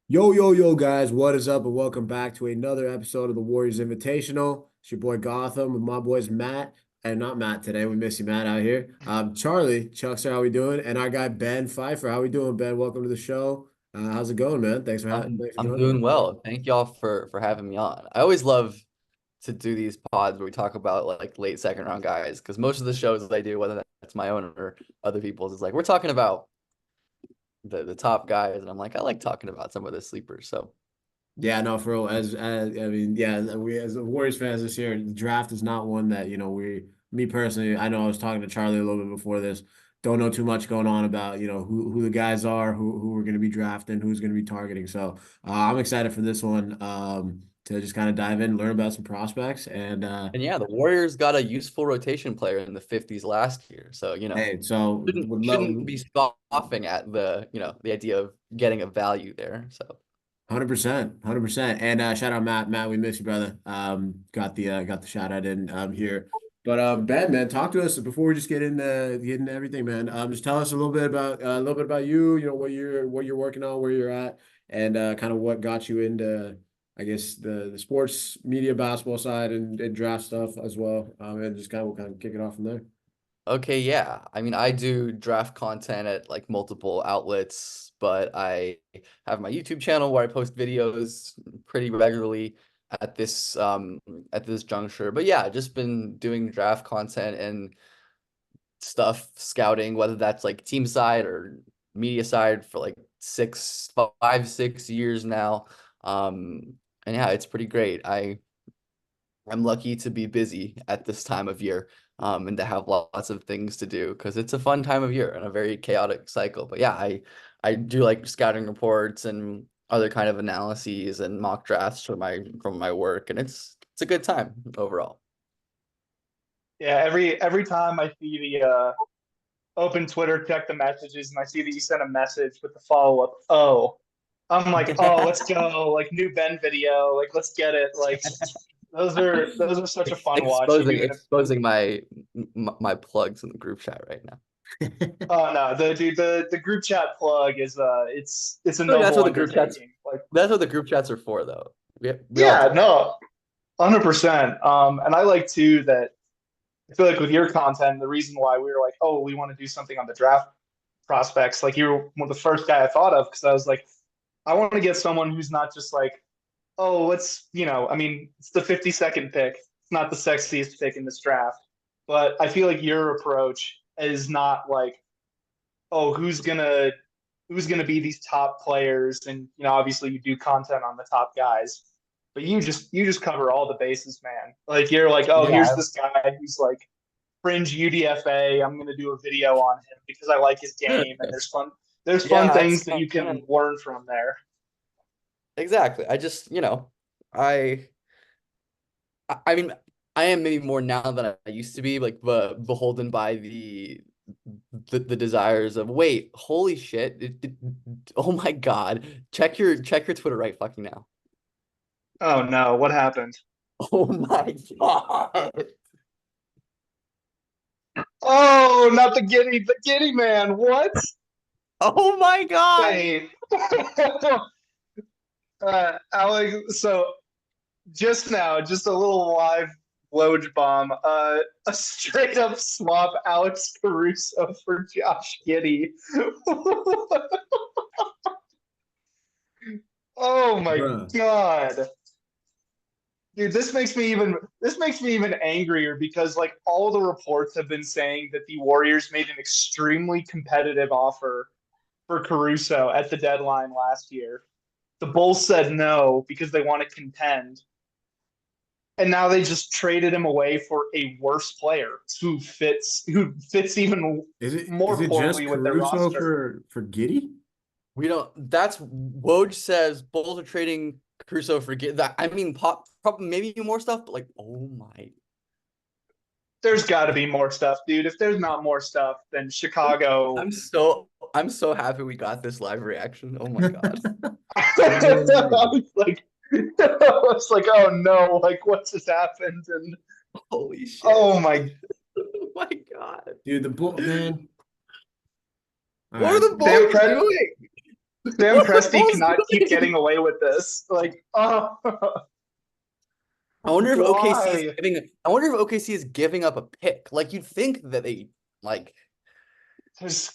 Yo, yo, yo, guys, what is up? And welcome back to another episode of the Warriors Invitational. It's your boy Gotham with my boys Matt, and not Matt today. We miss you, Matt, out here. Charlie, Chuckster, how we doing? And our guy Ben Pfeifer. How we doing, Ben? Welcome to the show. How's it going, man? Thanks for I'm joining us. doing well. Thank y'all for having me on. I always love to do these pods where we talk about like late second round guys because most of the shows that I do, whether that's my own or other people's, is like we're talking about the top guys, and I'm like I like talking about some of the sleepers. So Yeah, no, for real. I mean, yeah, we as Warriors fans this year, the draft is not one that, me personally, I know I was talking to Charlie a little bit before this. Don't know too much going on about, who the guys are, who we're going to be drafting, who's going to be targeting. So I'm excited for this one to just kind of dive in, learn about some prospects, and and yeah, the Warriors got a useful rotation player in the 50s last year. So hey, so shouldn't would love. shouldn't be scoffing at the idea of getting a value there. So 100%, 100%. And shout out Matt. Matt, we miss you, brother. Got the shout out in here. But Ben, man, talk to us before we just get into everything, man. Just tell us a little bit about you, what you're working on, where you're at, and kind of what got you into, I guess, the sports media basketball side and draft stuff as well. And just we'll kick it off from there. okay, yeah. I mean, I do draft content at like multiple outlets, but I have my YouTube channel where I post videos pretty regularly at this juncture. But yeah, just been doing draft content and stuff, scouting, whether that's like team side or media side for like 6 years now. And yeah, it's pretty great. I'm lucky to be busy at this time of year, and to have lots of things to do because it's a fun time of year and a very chaotic cycle. But yeah, I do like scouting reports and other kind of analyses and mock drafts from my work, and it's a good time overall. Yeah, every time I see the open Twitter, check the messages, and I see that you sent a message with the follow up. Oh, I'm like, oh, let's go! Like new Ben video, like let's get it. Like those are such a fun watch. You Exposing do it. exposing my plugs in the group chat right now. Oh no, the group chat plug is it's a I feel like noble undertaking. Like that's what the group chats are for, though. We all yeah, talk. no, 100%. And I like too that I feel like with your content, the reason why we were like, oh, we want to do something on the draft prospects, like you were one of the first guy I thought of because I was like, I want to get someone who's not just like, oh, I mean, it's the 52nd pick. It's not the sexiest pick in this draft. But I feel like your approach is not like, oh, who's gonna be these top players, and obviously you do content on the top guys, but you just cover all the bases, man. Like you're like, oh, here's Yeah. this guy who's like fringe UDFA. I'm gonna do a video on him because I like his game, and there's fun Yeah, things that you can learn from there. exactly. I just, I I mean, I am maybe more now than I used to be, like beholden by the desires of wait, holy shit. Oh my God. Check your Twitter right fucking now. Oh no, what happened? Oh my God. Oh, not the Giddy man. What? Oh my God. Wait. Alex, so just now, just a little live Woj bomb. A straight up swap Alex Caruso for Josh Giddey. Oh my Bruh. god. Dude, this makes me even angrier because like all the reports have been saying that the Warriors made an extremely competitive offer for Caruso at the deadline last year. The Bulls said no because they want to contend. And now they just traded him away for a worse player who fits even Is it is more it just poorly with their Caruso roster. for Giddy? We don't. That's Woj says Bulls are trading Crusoe for get that. I mean, probably maybe more stuff, but like, oh my. There's got to be more stuff, dude. If there's not more stuff, then Chicago. I'm so happy we got this live reaction. Oh my God. I was like, I was like, oh no, like what just happened? And Holy shit. oh my, Oh my God. Dude, the bull man. All What are right. the Bam Bulls Fred, doing? Sam Presti Ball's cannot keep crazy. getting away with this. Like, oh, I wonder if OKC is why? giving. I wonder if OKC is giving up a pick. Like you'd think that they like There's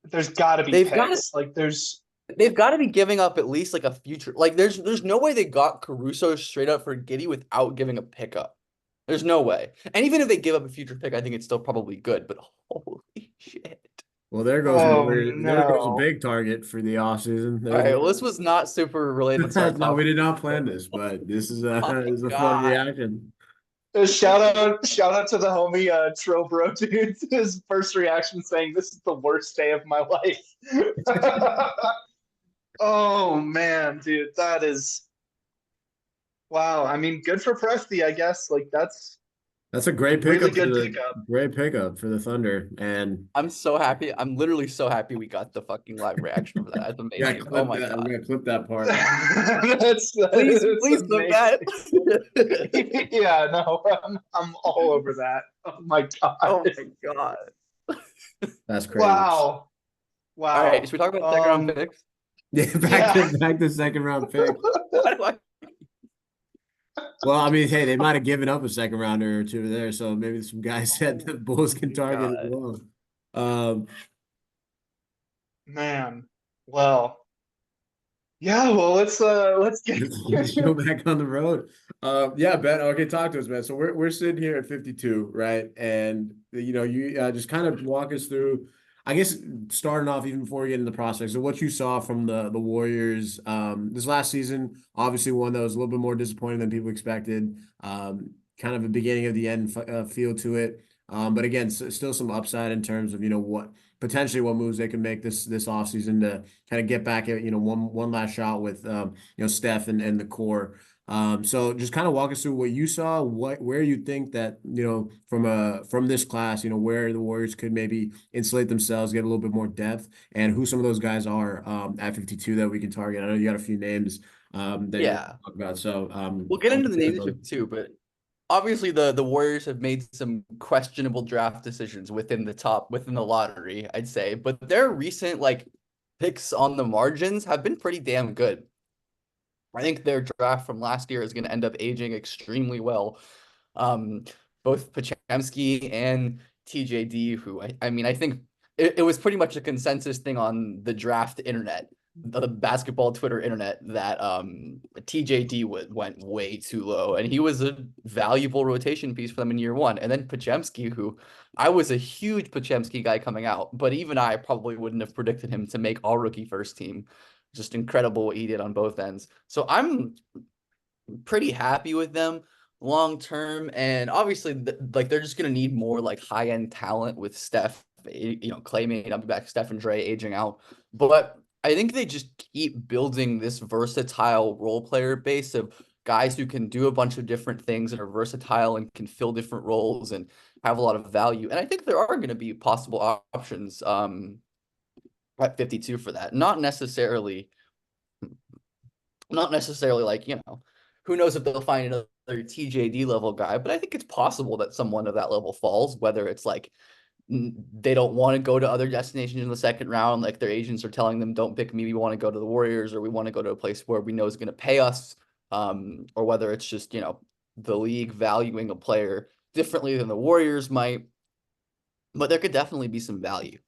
there's got to be they've got to picks. Like, there's they've got to be giving up at least like a future. Like there's no way they got Caruso straight up for Giddy without giving a pick up. There's no way. And even if they give up a future pick, I think it's still probably good. But holy shit! Well, there goes oh there goes a no. big target for the offseason. All There's right, well, this was not super related to our no, we topic. did not plan this, but this is a Oh my is a fun God. reaction. Shout out to the homie Tro Bro dude. His first reaction saying this is the worst day of my life. oh man, dude, that is wow. I mean, good for Presti, I guess. Like That's a great really pickup for good the pickup. Thunder. And I'm so happy. I'm literally so happy we got the fucking live reaction for that. That's yeah, amazing. Oh clip my that. I'm God. gonna clip that part. That's Please clip that. amazing. yeah, no, I'm all over that. Oh my god. Oh my God. That's crazy. Wow. All right, Wow. should we talk about second round picks? Yeah, Yeah. back to second round pick. Why do I Well, I mean, hey, they might have given up a second rounder or two there, so maybe some guys that the Oh Bulls can my target as God. well. Um, man. Well, yeah, well let's get let's go back on the road. Yeah, Ben. Okay, talk to us, man. So we're sitting here at 52, right? And you just kind of walk us through. I guess starting off even before we get into the prospects, so what you saw from the Warriors this last season, obviously one that was a little bit more disappointing than people expected. Kind of a beginning of the end feel to it. But again, still some upside in terms of what potentially what moves they can make this offseason to kind of get back at one last shot with Steph and the core. So just kind of walk us through what you saw, where you think that from this class, where the Warriors could maybe insulate themselves, get a little bit more depth, and who some of those guys are at 52 that we can target. I know you got a few names that you want Yeah. to talk about. So We'll get I'll into the let names those. too, but obviously the Warriors have made some questionable draft decisions within the lottery, I'd say. But their recent like picks on the margins have been pretty damn good. I think their draft from last year is going to end up aging extremely well. Um, Both Podziemski and TJD, who I mean, I think it was pretty much a consensus thing on the draft internet, the basketball Twitter internet, that TJD went way too low, and he was a valuable rotation piece for them in year one. And then Podziemski, who I was a huge Podziemski guy coming out, but even I probably wouldn't have predicted him to make all rookie first team. Just incredible what he did on both ends. So I'm pretty happy with them long term, and obviously like they're just gonna need more like high end talent with Steph. Clay may not be back, Steph and Dre aging out, but I think they just keep building this versatile role player base of guys who can do a bunch of different things and are versatile and can fill different roles and have a lot of value. And I think there are going to be possible options at 52 for that. Not necessarily like, who knows if they'll find another TJD level guy, but I think it's possible that someone of that level falls, whether it's like they don't want to go to other destinations in the second round, like their agents are telling them, don't pick me, we want to go to the Warriors, or we want to go to a place where we know is going to pay us, or whether it's just, the league valuing a player differently than the Warriors might, but there could definitely be some value.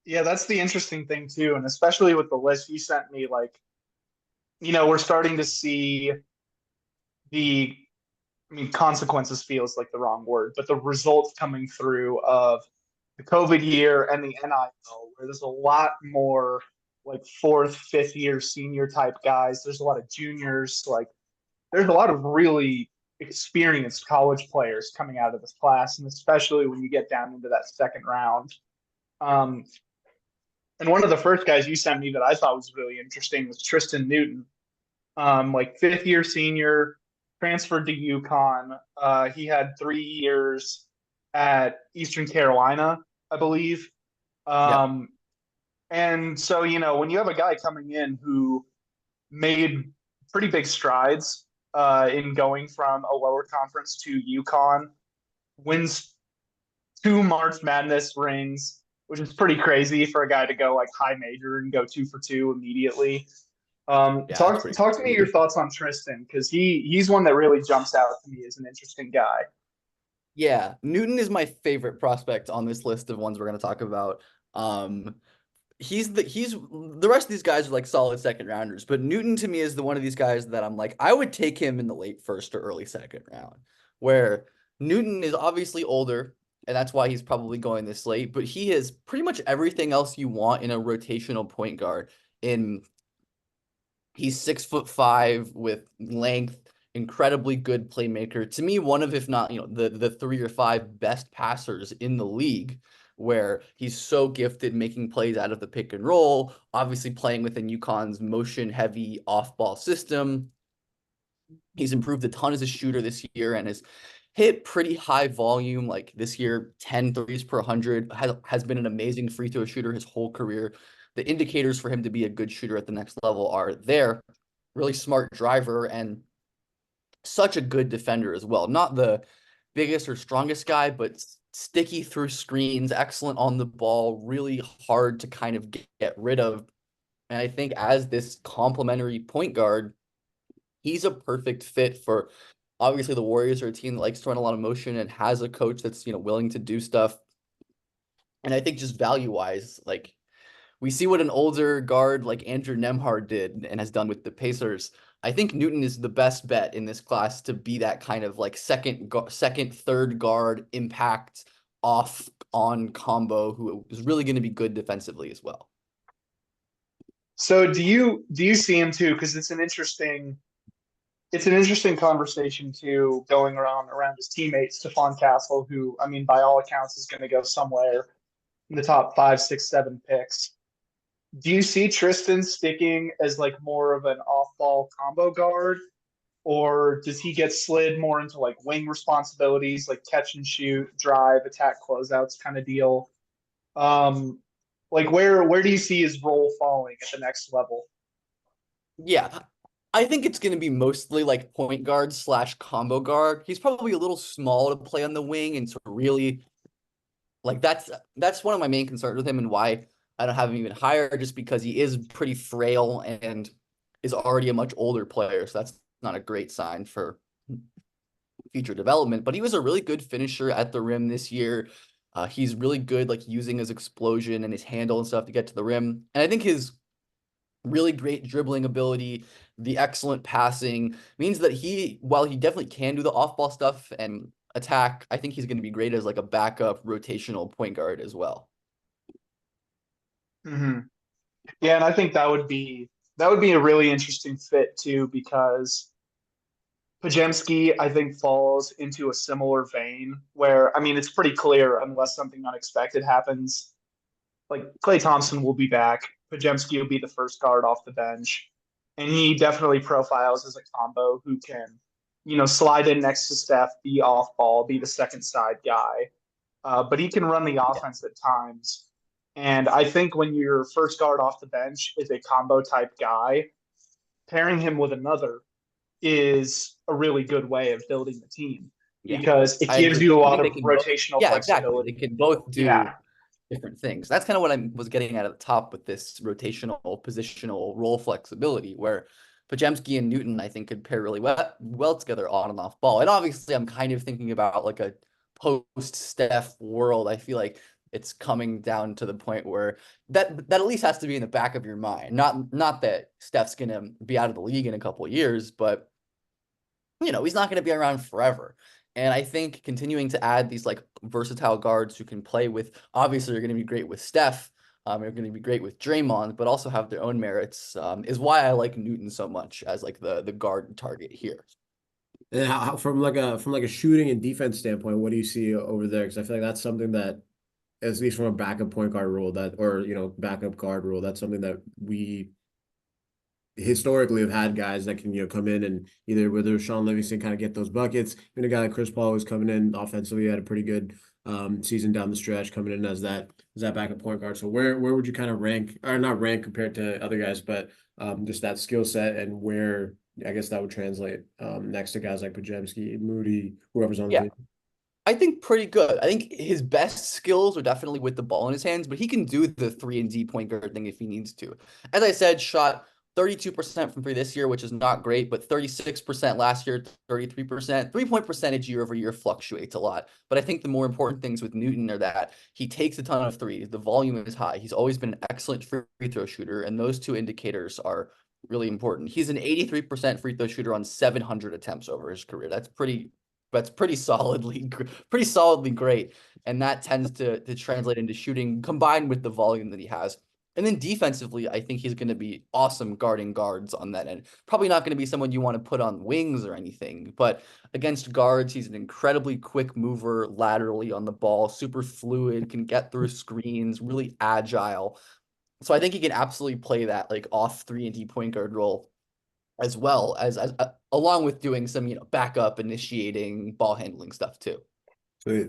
Yeah, that's the interesting thing too, and especially with the list you sent me, like, we're starting to see the I mean, consequences feels like the wrong word, but the results coming through of the COVID year and the NIL, where there's a lot more like fourth, fifth year senior type guys. There's a lot of juniors. Like, there's a lot of really experienced college players coming out of this class, and especially when you get down into that second round. Um, and one of the first guys you sent me that I thought was really interesting was Tristan Newton, like fifth year senior, transferred to UConn. He had 3 years at Eastern Carolina, I believe. Yeah. And so, when you have a guy coming in who made pretty big strides in going from a lower conference to UConn, wins 2 March Madness rings, which is pretty crazy for a guy to go like high major and go 2 for 2 immediately. Yeah, that's Talk pretty talk to me your crazy. thoughts on Tristan because he's one that really jumps out to me as an interesting guy. Yeah, Newton is my favorite prospect on this list of ones we're going to talk about. Um, he's the rest of these guys are like solid second rounders, but Newton to me is the one of these guys that I'm like I would take him in the late first or early second round. Where Newton is obviously older, and that's why he's probably going this late, but he has pretty much everything else you want in a rotational point guard. In He's 6'5" with length, incredibly good playmaker. To me, one of, if not, the 3 or 5 best passers in the league, where he's so gifted making plays out of the pick and roll, obviously playing within UConn's motion heavy off ball system. He's improved a ton as a shooter this year and has hit pretty high volume. Like this year, 10 threes per 100, has been an amazing free throw shooter his whole career. The indicators for him to be a good shooter at the next level are there. Really smart driver and such a good defender as well. Not the biggest or strongest guy, but sticky through screens, excellent on the ball, really hard to kind of get rid of. And I think as this complementary point guard, he's a perfect fit for, obviously, the Warriors are a team that likes to run a lot of motion and has a coach that's, willing to do stuff. And I think just value wise, like we see what an older guard like Andrew Nemhard did and has done with the Pacers. I think Newton is the best bet in this class to be that kind of like second, third guard impact off on combo who is really going to be good defensively as well. So do you see him too? Because it's an interesting conversation too, going around his teammate Stephon Castle, who I mean by all accounts is going to go somewhere in the top 5, 6, 7 picks. Do you see Tristan sticking as like more of an off-ball combo guard, or does he get slid more into like wing responsibilities, like catch and shoot, drive, attack, closeouts kind of deal? Um, like where do you see his role falling at the next level? Yeah, I think it's going to be mostly like point guard slash combo guard. He's probably a little small to play on the wing, and so really like that's one of my main concerns with him and why I don't have him even higher, just because he is pretty frail and is already a much older player. So that's not a great sign for future development. But he was a really good finisher at the rim this year. He's really good like using his explosion and his handle and stuff to get to the rim. And I think his really great dribbling ability, the excellent passing means that while he definitely can do the off-ball stuff and attack, I think he's going to be great as like a backup rotational point guard as well. Hmm. Yeah, and I think that would be a really interesting fit too, because Pajemski, I think, falls into a similar vein where, I mean, it's pretty clear unless something unexpected happens, like Klay Thompson will be back. Pajemski will be the first guard off the bench. And he definitely profiles as a combo who can, slide in next to Steph, be off ball, be the second side guy. But he can run the Yeah. offense at times. And I think when your first guard off the bench is a combo type guy, pairing him with another is a really good way of building the team Yeah, because it I gives agree. you a I lot think of they can both, rotational yeah, exactly. They flexibility. can both Yeah. do different things. That's kind of what I was getting at the top with this rotational positional role flexibility, where Pajemski and Newton, I think, could pair really well together on and off ball. And obviously, I'm kind of thinking about like a post Steph world. I feel like it's coming down to the point where that at least has to be in the back of your mind. Not that Steph's gonna be out of the league in a couple of years, but he's not going to be around forever. And I think continuing to add these like versatile guards who can play with, obviously, are going to be great with Steph. They're going to be great with Draymond, but also have their own merits. Is why I like Newton so much as like the guard target here. And from like a shooting and defense standpoint, what do you see over there? Because I feel like that's something that, at least from a backup point guard rule, that or backup guard rule, that's something that we historically have had guys that can come in and either whether Sean Livingston kind of get those buckets. And a guy like Chris Paul was coming in offensively, had a pretty good season down the stretch, coming in as that backup point guard. So where would you kind of rank, or not rank compared to other guys, but just that skill set and where I guess that would translate next to guys like Pajemski, Moody, whoever's on the Yeah. team. I think pretty good. I think his best skills are definitely with the ball in his hands, but he can do the 3-and-D point guard thing if he needs to. As I said, shot 32% from three this year, which is not great, but 36% last year, 33%. Three-point percentage year over year fluctuates a lot. But I think the more important things with Newton are that he takes a ton of threes. The volume is high. He's always been an excellent free throw shooter, and those two indicators are really important. He's an 83% free throw shooter on 700 attempts over his career. That's pretty solidly great. And that tends to translate into shooting combined with the volume that he has. And then defensively, I think he's going to be awesome guarding guards on that end. Probably not going to be someone you want to put on wings or anything, but against guards, he's an incredibly quick mover laterally on the ball, super fluid, can get through screens, really agile. So I think he can absolutely play that like off 3-and-D point guard role as well as along with doing some, backup initiating ball handling stuff too. Sweet.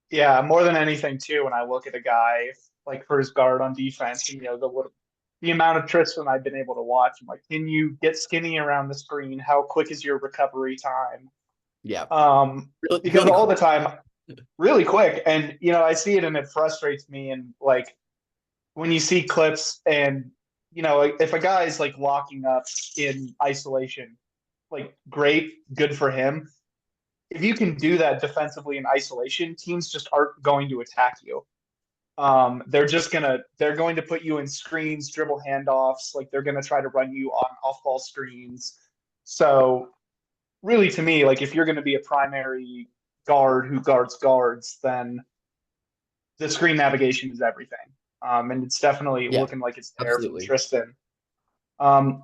Yeah, more than anything too, when I look at a guy like for his guard on defense, and the amount of Tristan I've been able to watch, I'm like, can you get skinny around the screen? How quick is your recovery time? Yeah. Because really all quick. the time, really quick, and I see it and it frustrates me. And like when you see clips, and if a guy's like locking up in isolation, like great, good for him. If you can do that defensively in isolation, teams just aren't going to attack you. They're going to put you in screens, dribble handoffs, like they're going to try to run you on off ball screens. So really, to me, like if you're going to be a primary guard who guards guards, then the screen navigation is everything. And it's definitely Yeah, looking like it's there from absolutely. Tristan.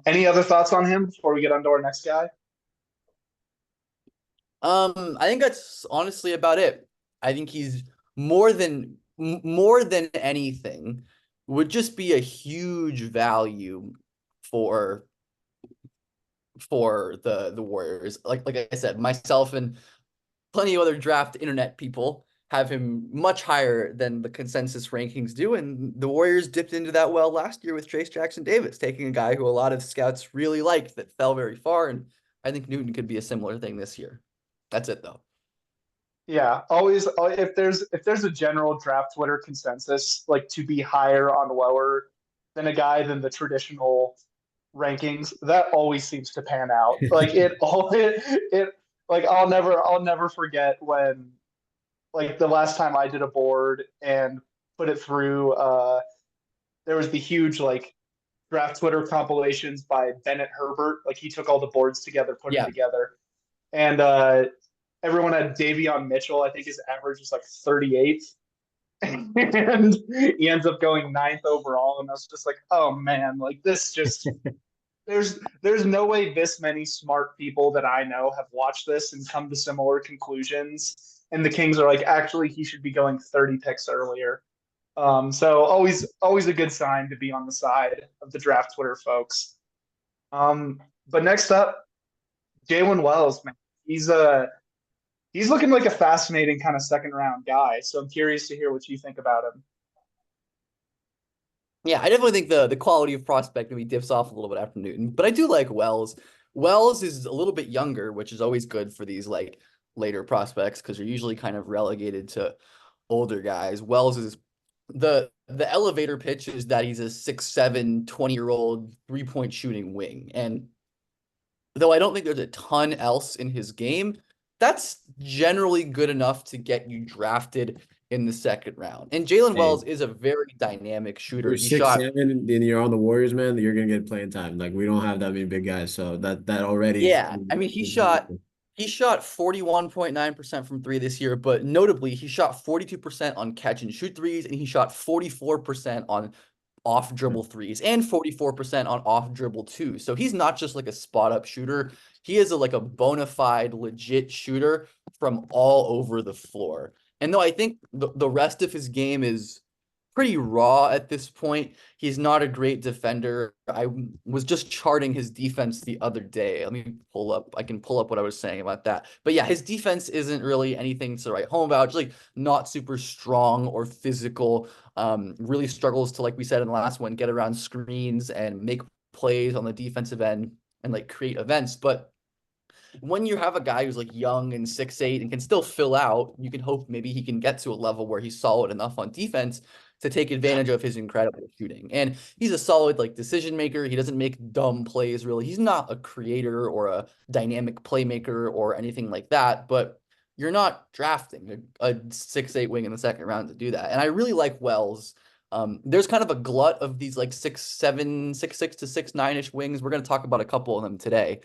Any other thoughts on him before we get on to our next guy? I think that's honestly about it. I think he's more than anything would just be a huge value for the Warriors. Like I said, myself and plenty of other draft internet people have him much higher than the consensus rankings do. And the Warriors dipped into that well last year with Trace Jackson Davis, taking a guy who a lot of scouts really liked that fell very far. And I think Newton could be a similar thing this year. That's it though. Yeah, always if there's a general draft Twitter consensus like to be higher on lower than a guy than the traditional rankings, that always seems to pan out. Like it like I'll never forget when like the last time I did a board and put it through there was the huge like draft Twitter compilations by Bennett Herbert. Like he took all the boards together, put them Yeah. together. And everyone had Davion Mitchell. I think his average was like 38th. And he ends up going ninth overall. And I was just like, oh man, like this just there's no way this many smart people that I know have watched this and come to similar conclusions. And the Kings are like, actually, he should be going 30 picks earlier. So always a good sign to be on the side of the draft Twitter folks. But next up, Jalen Wells, man, he's looking like a fascinating kind of second round guy. So I'm curious to hear what you think about him. Yeah, I definitely think the quality of prospect maybe dips off a little bit after Newton, but I do like Wells. Wells is a little bit younger, which is always good for these like later prospects because they're usually kind of relegated to older guys. Wells is the elevator pitch is that he's a 6'7", 20-year-old three-point shooting wing. And though I don't think there's a ton else in his game, that's generally good enough to get you drafted in the second round. And Jalen Hey, Wells is a very dynamic shooter. you're He six shot, seven and you're on the Warriors, man. You're gonna get playing time. Like we don't have that many big guys, so that already. yeah, I mean, he shot 41.9% from three this year, but notably, he shot 42% on catch and shoot threes, and he shot 44% on off dribble threes and 44% on off dribble two. So he's not just like a spot up shooter. He is like a bona fide legit shooter from all over the floor. And though I think the rest of his game is pretty raw at this point, he's not a great defender. I was just charting his defense the other day. I can pull up what I was saying about that. But yeah, his defense isn't really anything to write home about. Just like not super strong or physical. Really struggles to, like we said in the last one, get around screens and make plays on the defensive end and like create events. But when you have a guy who's like young and 6'8" and can still fill out, you can hope maybe he can get to a level where he's solid enough on defense to take advantage of his incredible shooting. And he's a solid like decision maker. He doesn't make dumb plays really. He's not a creator or a dynamic playmaker or anything like that, but you're not drafting a 6'8" wing in the second round to do that. And I really like Wells. There's kind of a glut of these like 6'7", 6'6" to 6'9" wings. We're going to talk about a couple of them today,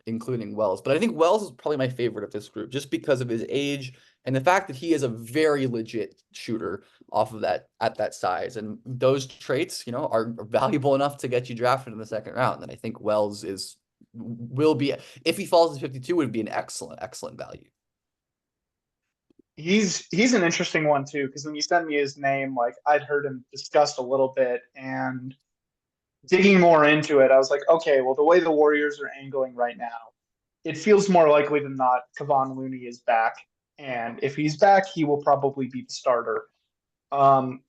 including Wells. But I think Wells is probably my favorite of this group just because of his age and the fact that he is a very legit shooter off of that at that size. And those traits, you know, are valuable enough to get you drafted in the second round. And I think Wells will be, if he falls to 52, would be an excellent value. He's an interesting one too, because when you sent me his name, like I'd heard him discussed a little bit, and digging more into it, I was like, okay, well, the way the Warriors are angling right now, it feels more likely than not Kevon Looney is back. And if he's back, he will probably be the starter. And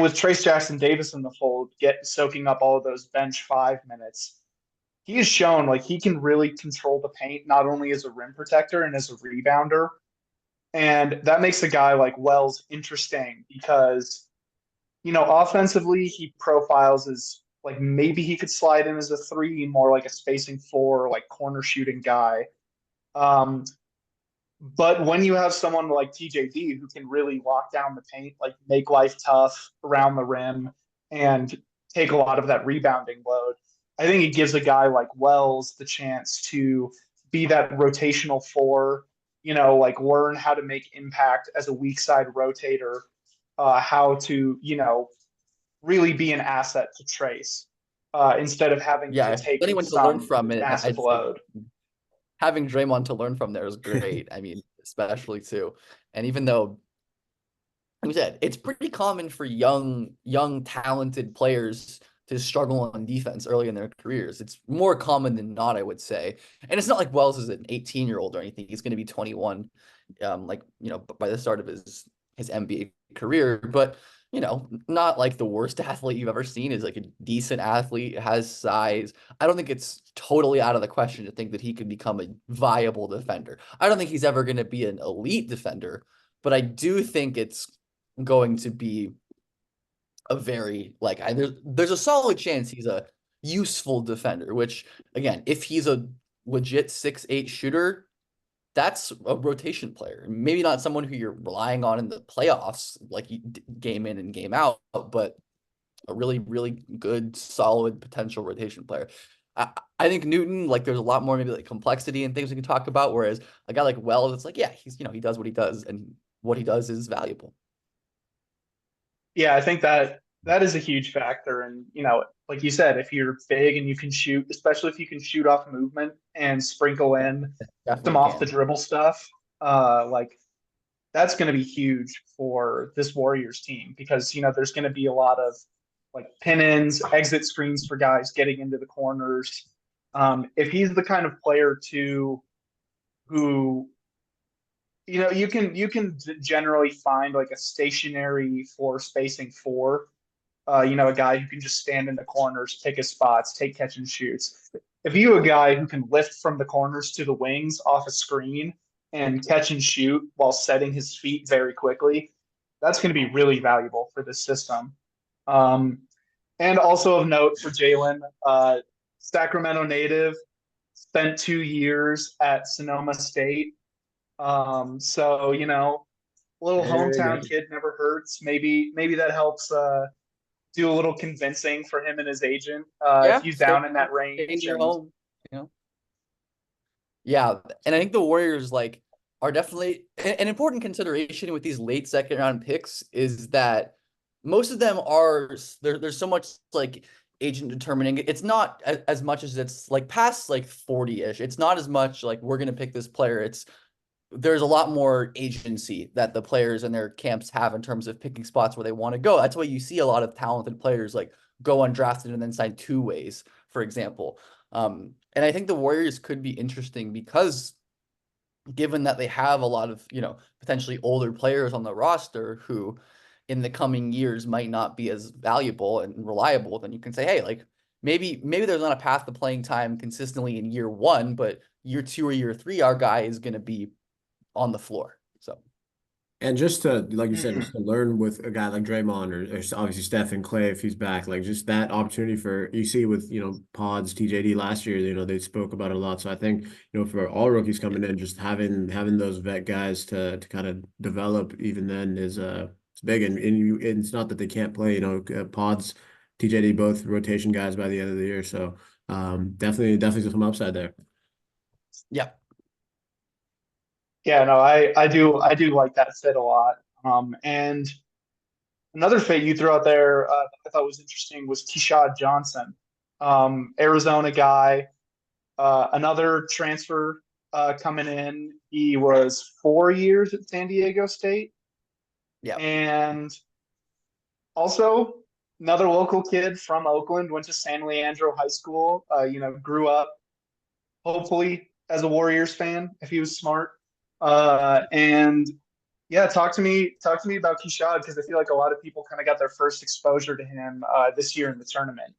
with Trace Jackson Davis in the fold, soaking up all of those bench 5 minutes, he has shown like he can really control the paint, not only as a rim protector and as a rebounder. And that makes a guy like Wells interesting because, you know, offensively, he profiles as like maybe he could slide in as a three, more like a spacing four, like corner shooting guy. Um, but when you have someone like TJD who can really lock down the paint, like make life tough around the rim and take a lot of that rebounding load, I think it gives a guy like Wells the chance to be that rotational four, you know, like learn how to make impact as a weak side rotator, how to, you know, really be an asset to Trace instead of having Yeah, to if take anyone to learn some from it, massive I'd say load. having Draymond to learn from there is great. I mean, especially too. And even though, like I said, it's pretty common for young, talented players to struggle on defense early in their careers. It's more common than not, I would say. And it's not like Wells is an 18-year-old or anything. He's going to be 21, like, you know, by the start of his NBA career. But, you know, not like the worst athlete you've ever seen. Is like a decent athlete, has size. I don't think it's totally out of the question to think that he could become a viable defender. I don't think he's ever going to be an elite defender, but I do think it's going to be a very like there's a solid chance he's a useful defender, which again, if he's a legit 6'8" shooter, that's a rotation player. Maybe not someone who you're relying on in the playoffs, like game in and game out, but a really, really good, solid potential rotation player. I think Newton, like there's a lot more maybe like complexity and things we can talk about, whereas a guy like Wells, it's like, yeah, he's, you know, he does what he does, and what he does is valuable. Yeah, I think that is a huge factor. And, you know, like you said, if you're big and you can shoot, especially if you can shoot off movement and sprinkle in some Definitely off the can. dribble stuff, like that's going to be huge for this Warriors team because, you know, there's going to be a lot of like pin ins, exit screens for guys getting into the corners. If he's the kind of player too who, you know, you can generally find like a stationary floor spacing four, you know, a guy who can just stand in the corners, pick his spots, take catch and shoots. If you a guy who can lift from the corners to the wings off a screen and catch and shoot while setting his feet very quickly, that's going to be really valuable for this system. Um, and also of note for Jalen, Sacramento native, spent 2 years at Sonoma State. So, you know, a little There you hometown go. kid never hurts. Maybe that helps do a little convincing for him and his agent if Yeah, he's stay down in that in range. your And home, you know. Yeah, and I think the Warriors like are definitely an important consideration with these late second round picks is that most of them are there's so much like agent determining. It's not as much as it's like past like 40-ish. It's not as much like we're gonna pick this player. It's there's a lot more agency that the players and their camps have in terms of picking spots where they want to go. That's why you see a lot of talented players like go undrafted and then sign two ways, for example. And I think the Warriors could be interesting because given that they have a lot of, you know, potentially older players on the roster who in the coming years might not be as valuable and reliable, then you can say, hey, like maybe there's not a path to playing time consistently in year 1, but year 2 or year 3, our guy is going to be on the floor. So. And just to, like you said, just Mhm. to learn with a guy like Draymond or obviously Steph and Clay if he's back, like just that opportunity for you see with Pods TJD last year, they spoke about it a lot. So I think for all rookies coming in, just having those vet guys to kind of develop even then is it's big and it's not that they can't play. Pods TJD both rotation guys by the end of the year. So definitely some upside there. Yeah. Yeah, no, I do like that fit a lot. And another fit you threw out there I thought was interesting was Keyshawn Johnson, Arizona guy, another transfer coming in. He was 4 years at San Diego State, Yeah. and also another local kid from Oakland, went to San Leandro High School. Grew up hopefully as a Warriors fan if he was smart. And yeah, talk to me about Keshad because I feel like a lot of people kind of got their first exposure to him this year in the tournament.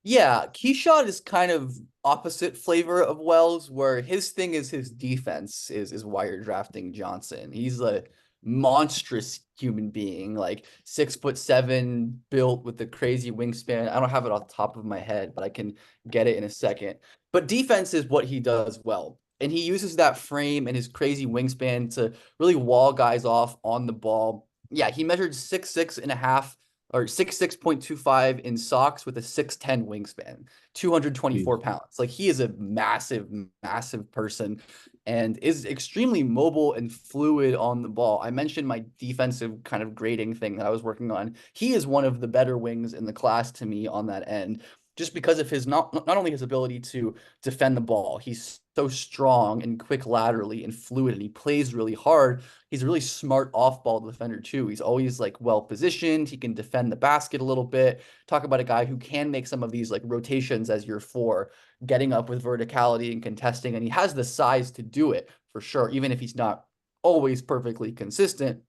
Yeah, Keyshot is kind of opposite flavor of Wells, where his thing is his defense is why you're drafting Johnson. He's a monstrous human being, like 6'7", built with the crazy wingspan. I don't have it off the top of my head, but I can get it in a second. But defense is what he does well. And he uses that frame and his crazy wingspan to really wall guys off on the ball. Yeah, he measured 6'6.5" or 6'6.25" in socks with a 6'10" wingspan, 224 Jeez. pounds. Like he is a massive, massive person and is extremely mobile and fluid on the ball. I mentioned my defensive kind of grading thing that I was working on. He is one of the better wings in the class to me on that end, just because of his not only his ability to defend the ball, he's so strong and quick laterally and fluid, and he plays really hard. He's a really smart off-ball defender too. He's always like well positioned. He can defend the basket a little bit. Talk about a guy who can make some of these like rotations as your 4, getting up with verticality and contesting, and he has the size to do it for sure, even if he's not always perfectly consistent.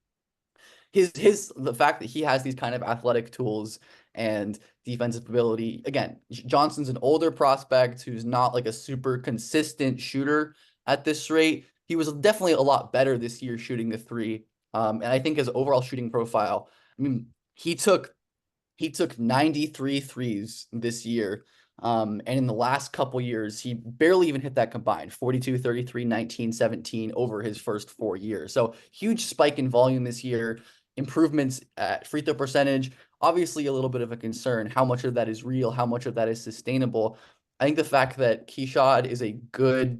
The fact that he has these kind of athletic tools and defensive ability. Again, Johnson's an older prospect who's not like a super consistent shooter at this rate. He was definitely a lot better this year shooting the 3. And I think his overall shooting profile, I mean, he took 93 threes this year. And in the last couple years, he barely even hit that combined 42, 33, 19, 17 over his first 4 years. So huge spike in volume this year, improvements at free throw percentage. Obviously, a little bit of a concern. How much of that is real? How much of that is sustainable? I think the fact that Keshad is a good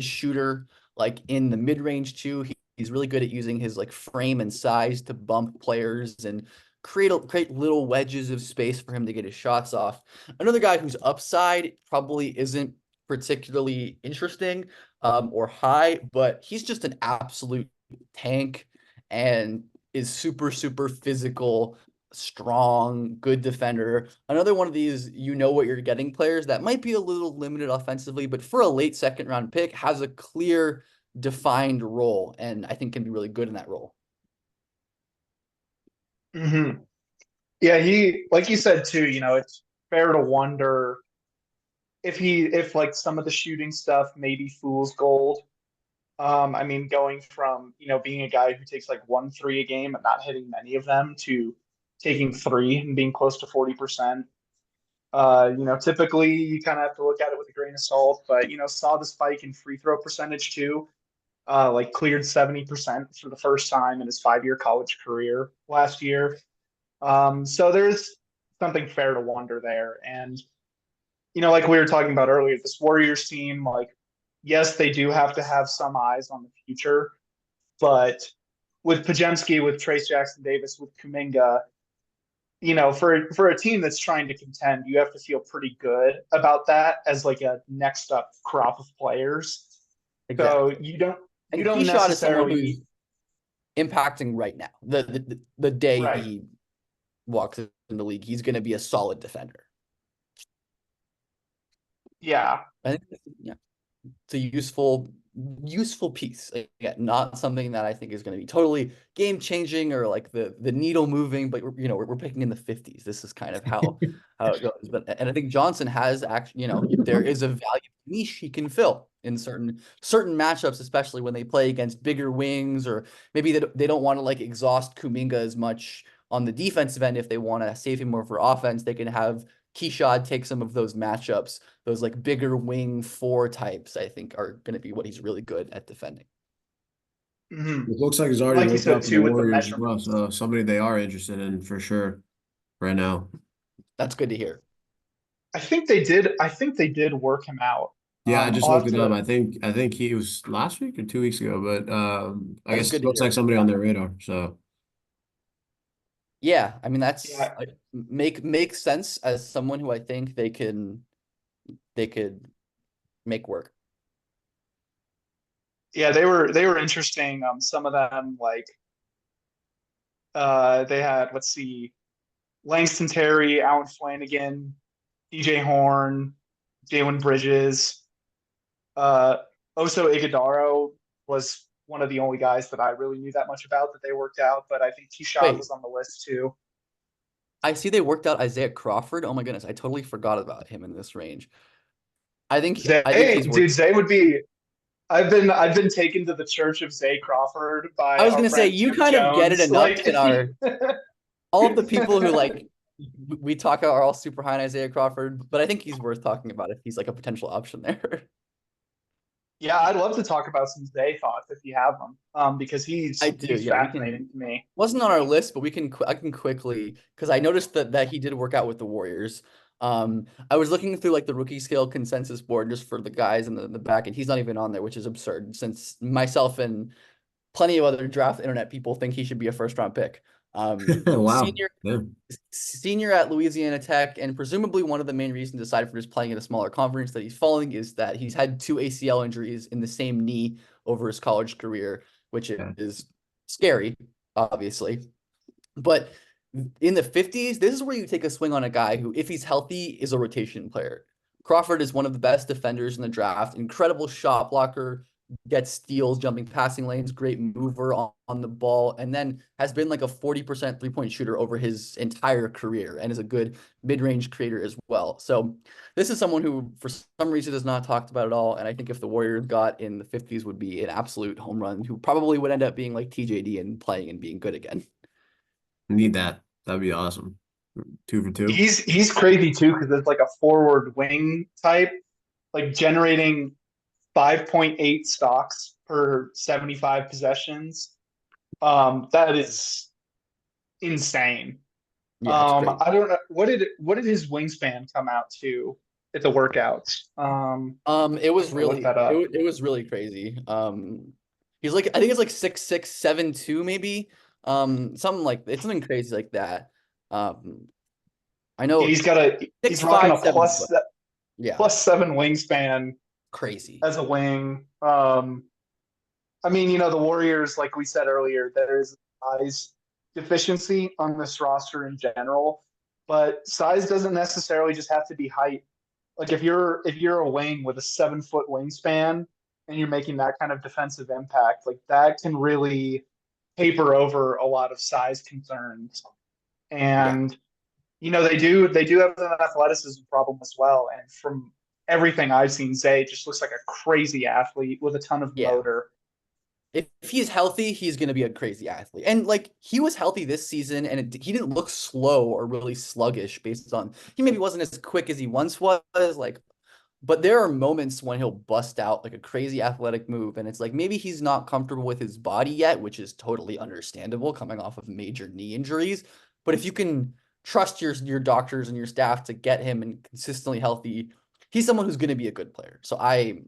shooter, like in the mid range too. He's really good at using his like frame and size to bump players and create little wedges of space for him to get his shots off. Another guy whose upside probably isn't particularly interesting or high, but he's just an absolute tank and is super, super physical, strong, good defender. Another one of these, what you're getting players that might be a little limited offensively, but for a late second round pick has a clear, defined role, and I think can be really good in that role. Mm-hmm. Yeah, he like you said too. It's fair to wonder if like some of the shooting stuff maybe fool's gold. I mean, going from being a guy who takes like 1 3 a game and not hitting many of them to taking 3 and being close to 40%. Typically you kind of have to look at it with a grain of salt, but saw the spike in free throw percentage too. Like cleared 70% for the first time in his 5 year college career last year. So there's something fair to wonder there. And like we were talking about earlier, this Warriors team, like, yes, they do have to have some eyes on the future, but with Pajemski, with Trace Jackson Davis, with Kuminga, for a team that's trying to contend, you have to feel pretty good about that as like a next up crop of players. So Exactly. you And don't Keshad is someone necessarily need who's impacting right now. The day right. he walks in the league, he's going to be a solid defender. Yeah. I think, yeah, it's a useful useful piece. Again, not something that I think is going to be totally game changing or like the needle moving, but we're picking in the 50s. This is kind of how it goes. But and I think Johnson has actually, there is a value niche he can fill in certain matchups, especially when they play against bigger wings, or maybe they don't want to like exhaust Kuminga as much on the defensive end. If they want to save him more for offense, they can have Keshad take some of those matchups. Those like bigger wing 4 types, I think, are going to be what he's really good at defending. Mhm. It looks like he's already Like you worked said out for the too, with the Warriors as well. measurements. So somebody they are interested in for sure right now. That's good to hear. I think they did work him out. Yeah, I just I'll looked have it up. to. I think he was last week or 2 weeks ago, but I That's guess good it to looks hear. like somebody on their radar. So Yeah, I mean that's Yeah, makes sense as someone who I think they could make work. yeah, they were interesting. Some of them like they had, let's see, Langston Terry, Alan Flanagan, DJ Horn, Jalen Bridges, uh, Oso Ighodaro was one of the only guys that I really knew that much about that they worked out, but I think Keshad Wait, was on the list too. I see they worked out Isaiah Crawford. Oh my goodness, I totally forgot about him in this range. I think he's worth. Zay would be. I've been taken to the Church of Zay Crawford I by was our gonna say friend you Tim kind of get it Jones. enough Like, in our all of the people who like we talk about are all super high on Isaiah Crawford, but I think he's worth talking about if he's like a potential option there. yeah, I'd love to talk about some Zay thoughts if you have them, because I do, he's yeah. We can. fascinating to me. Wasn't on our list, but I can quickly because I noticed that he did work out with the Warriors. I was looking through like the rookie scale consensus board just for the guys in the back, and he's not even on there, which is absurd since myself and plenty of other draft internet people think he should be a first round pick. wow. Senior Yeah. senior at Louisiana Tech, and presumably one of the main reasons, aside from just playing in a smaller conference, that he's falling is that he's had 2 ACL injuries in the same knee over his college career, which Yeah. is scary, obviously. But in the 50s, this is where you take a swing on a guy who, if he's healthy, is a rotation player. Crawford is one of the best defenders in the draft, incredible shot blocker, gets steals, jumping passing lanes, great mover on the ball, and then has been like a 40% three-point shooter over his entire career and is a good mid-range creator as well. So this is someone who, for some reason, is not talked about at all. And I think if the Warriors got in the 50s would be an absolute home run, who probably would end up being like TJD and playing and being good again. Need that. That'd be awesome. 2 for 2. He's crazy too because it's like a forward wing type, like generating 5.8 stocks per 75 possessions. That is insane. Yeah, it's great. I don't know what did his wingspan come out to at the workouts. It was I'll look really that up. it was really crazy. He's like I think it's like 6'6", 7'2", maybe. Something like it's something crazy like that. I Yeah, know he's rocking 6'5", a 7 foot. Yeah, +7 wingspan crazy. as a wing. I mean, the Warriors, like we said earlier, there is size deficiency on this roster in general, but size doesn't necessarily just have to be height. Like if you're a wing with a 7 foot wingspan and you're making that kind of defensive impact, like that can really paper over a lot of size concerns. Yeah. And they do have an athleticism problem as well. And from everything I've seen, Zay just looks like a crazy athlete with a ton of Yeah. motor. If he's healthy, he's going to be a crazy athlete. And like he was healthy this season and he didn't look slow or really sluggish based on he maybe wasn't as quick as he once was, like, but there are moments when he'll bust out like a crazy athletic move and it's like maybe he's not comfortable with his body yet, which is totally understandable coming off of major knee injuries. But if you can trust your doctors and your staff to get him and consistently healthy, he's someone who's going to be a good player. So I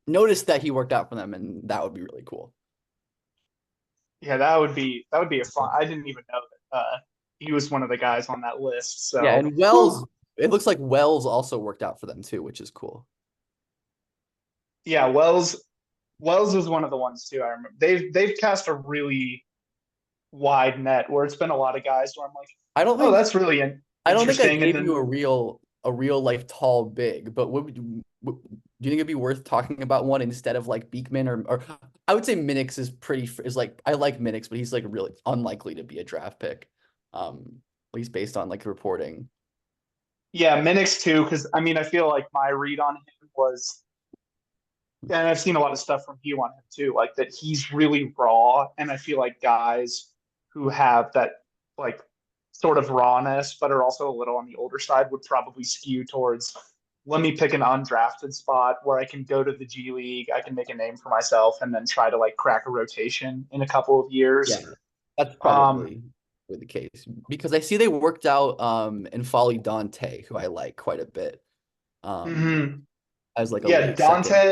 noticed that he worked out for them, and that would be really cool. Yeah, that would be a fun. I didn't even know that he was one of the guys on that list. Yeah, So and Wells, it looks like Wells also worked out for them too, which is cool. yeah, Wells was one of the ones too. I remember they've cast a really wide net where it's been a lot of guys where I'm like, I don't oh, think that's really I don't think I interesting. And gave then you a real like tall big, but what would you Do you think it'd be worth talking about one instead of like Beekman or I would say Minix is like I like Minix, but he's like really unlikely to be a draft pick. At least based on like reporting. Yeah, Minix too, because I mean, I feel like my read on him was, and I've seen a lot of stuff from you on him too, like that he's really raw, and I feel like guys who have that like sort of rawness, but are also a little on the older side, would probably skew towards, let me pick an undrafted spot where I can go to the G League, I can make a name for myself, and then try to like crack a rotation in a couple of Yeah, years. that's Um, probably the case because I see they worked out in Folly Dante, who I like quite a bit. Um, mhm. as like a Yeah, late second.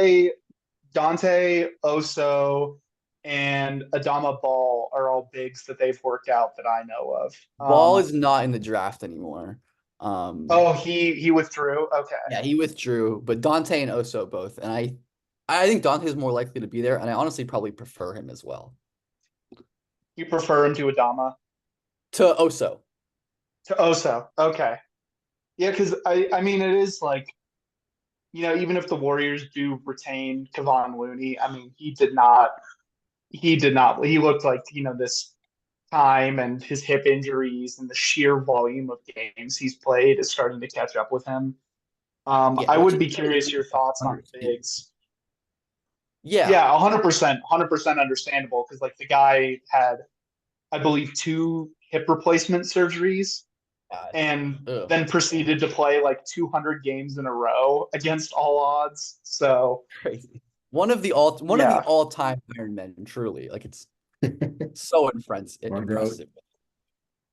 Dante, Oso, and Adama Ball are all bigs that they've worked out that I know of. Ball is not in the draft anymore. Oh, he withdrew. Okay, Yeah, he withdrew, but Dante and Oso both, and I think Dante is more likely to be there, and I honestly probably prefer him as well you prefer him to Adama to Oso. to Oso. Okay, yeah, because I mean it is like, even if the Warriors do retain Kevon Looney, I mean he looked like this time and his hip injuries and the sheer volume of games he's played is starting to catch up with him. Yeah, I which would is be really curious your thoughts on understatement. Biggs. Yeah, Yeah, 100% understandable because like the guy had, I believe, two hip replacement surgeries God. and Ugh, then proceeded to play like 200 games in a row against all odds. So crazy. One of the yeah, all-time Iron Men, truly. Like it's so Our goat. impressive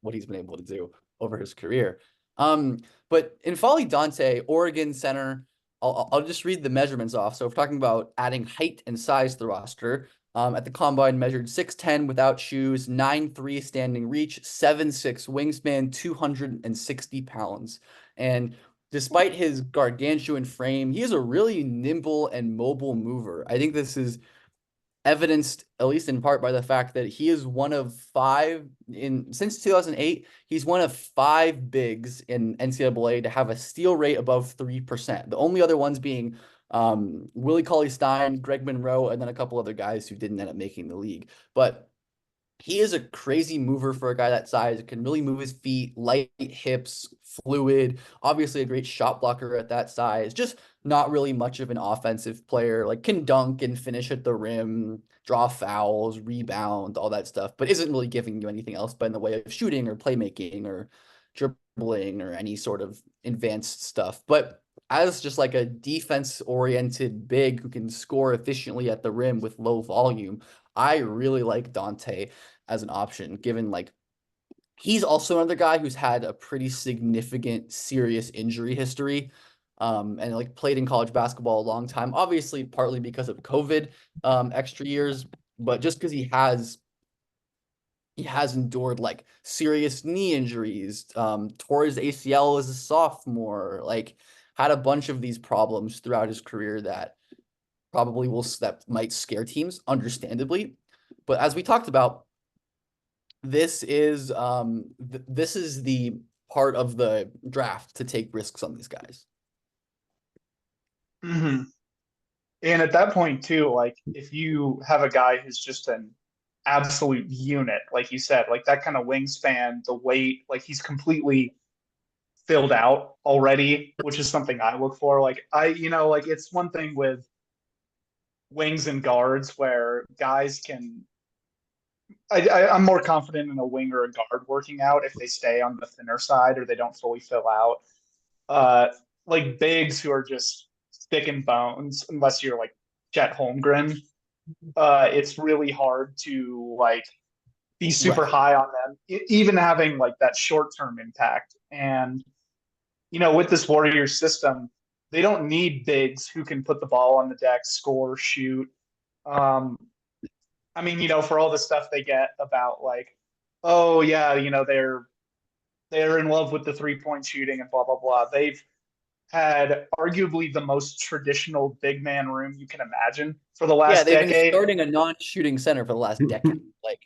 what he's been able to do over his career. Um, but in Folly Dante, Oregon center, I'll just read the measurements off. So if we're talking about adding height and size to the roster, at the combine measured 6'10 without shoes, 9'3 standing reach, 7'6 wingspan, 260 pounds. And despite his gargantuan frame, he is a really nimble and mobile mover. I think this is evidenced at least in part by the fact that he is one of five in since 2008. He's one of five bigs in NCAA to have a steal rate above 3%. The only other ones being Willie Cauley-Stein, Greg Monroe, and then a couple other guys who didn't end up making the league. But he is a crazy mover for a guy that size. Can really move his feet, light hips, fluid. Obviously, a great shot blocker at that size. Just not really much of an offensive player. Like can dunk and finish at the rim, draw fouls, rebound, all that stuff, but isn't really giving you anything else but in the way of shooting or playmaking or dribbling or any sort of advanced stuff. But as just like a defense-oriented big who can score efficiently at the rim with low volume, I really like Dante as an option, given like he's also another guy who's had a pretty significant serious injury history. And like played in college basketball a long time, obviously partly because of COVID, extra years, but just because he has endured like serious knee injuries, tore his ACL as a sophomore, like had a bunch of these problems throughout his career that that might scare teams, understandably. But as we talked about, this is the part of the draft to take risks on these guys. hmm and at that point too, like if you have a guy who's just an absolute unit, like you said, like that kind of wingspan, the weight, like he's completely filled out already, which is something I look for. Like like it's one thing with wings and guards where guys can. I'm more confident in a wing or a guard working out if they stay on the thinner side or they don't fully fill out. Uh, like bigs who are just stick and bones, unless you're like Chet Holmgren, it's really hard to like be super Right. high on them, even having like that short term impact. And with this Warriors system, they don't need bigs who can put the ball on the deck, score, shoot. Um, I mean, for all the stuff they get about like, oh yeah, they're in love with the 3-point shooting and blah blah blah. They've had arguably the most traditional big man room you can imagine for the Yeah, last they've been decade. starting a non-shooting center for the last decade. Like